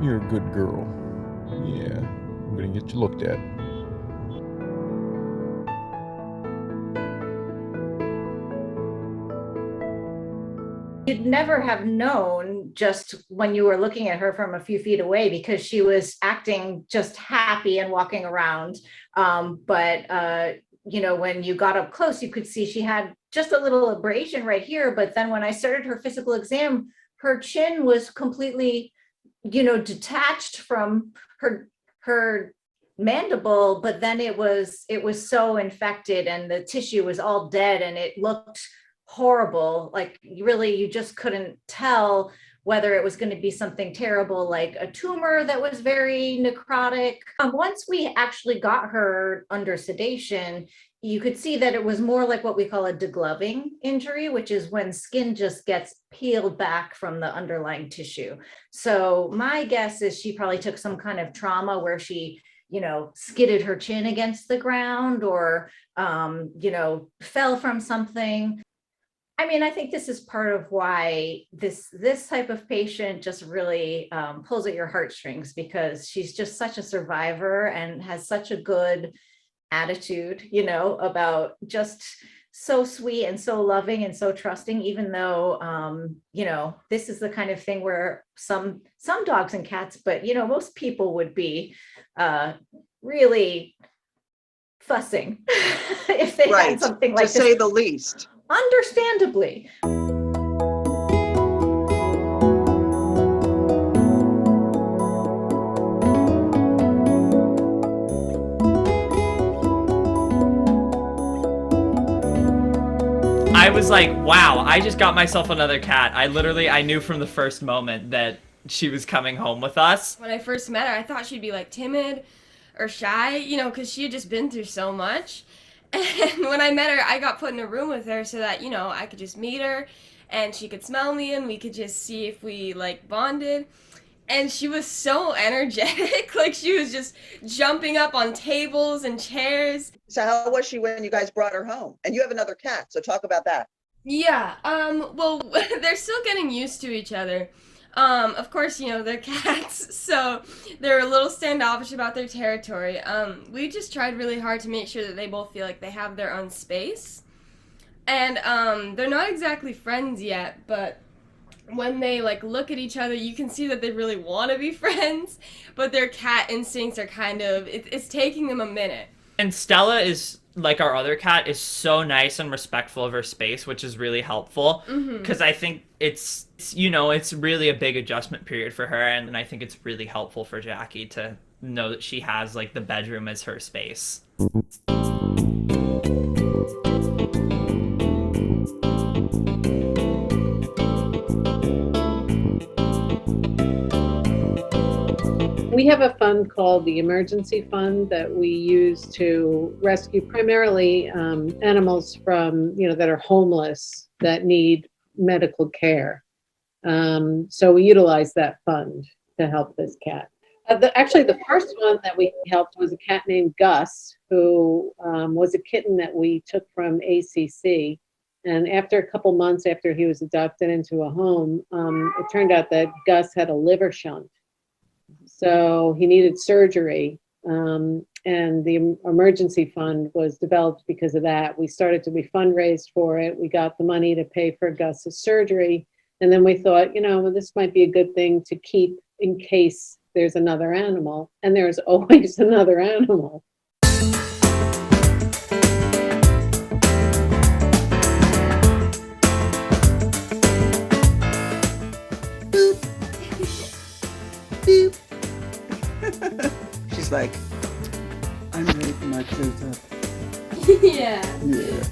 You're a good girl. Yeah, I'm gonna get you looked at. You'd never have known just when you were looking at her from a few feet away because she was acting just happy and walking around. But when you got up close, you could see she had just a little abrasion right here. But then when I started her physical exam, her chin was completely, detached from her mandible, but then it was so infected and the tissue was all dead and it looked horrible. Like really, you just couldn't tell whether it was going to be something terrible like a tumor that was very necrotic. Once we actually got her under sedation, you could see that it was more like what we call a degloving injury, which is when skin just gets peeled back from the underlying tissue. So my guess is she probably took some kind of trauma where she skidded her chin against the ground or fell from something. I mean, I think this is part of why this type of patient just really pulls at your heartstrings, because she's just such a survivor and has such a good attitude, about just so sweet and so loving and so trusting, even though, this is the kind of thing where some dogs and cats, but, most people would be really fussing if they had Right, something to like say this. the least. Understandably. I was like, wow, I just got myself another cat. I knew from the first moment that she was coming home with us. When I first met her, I thought she'd be like timid or shy, because she had just been through so much. And when I met her, I got put in a room with her so that, I could just meet her and she could smell me and we could just see if we bonded. And she was so energetic. Like she was just jumping up on tables and chairs. So how was she when you guys brought her home? And you have another cat, so talk about that. Yeah, well, they're still getting used to each other. Of course, they're cats, so they're a little standoffish about their territory. We just tried really hard to make sure that they both feel like they have their own space. And, they're not exactly friends yet, but when they, look at each other, you can see that they really want to be friends, but their cat instincts are it's taking them a minute. And Stella is, like our other cat, is so nice and respectful of her space, which is really helpful. Because I think it's really a big adjustment period for her. And I think it's really helpful for Jackie to know that she has, the bedroom as her space. We have a fund called the Emergency Fund that we use to rescue primarily animals from, that are homeless that need medical care. So we utilize that fund to help this cat. Actually, the first one that we helped was a cat named Gus, who was a kitten that we took from ACC. And after a couple months after he was adopted into a home, it turned out that Gus had a liver shunt. So he needed surgery, and the emergency fund was developed because of that. We fundraised for it. We got the money to pay for Gus's surgery. And then we thought, this might be a good thing to keep in case there's another animal. And there's always another animal. She's like, I'm ready for my close-up. Yeah. Yeah.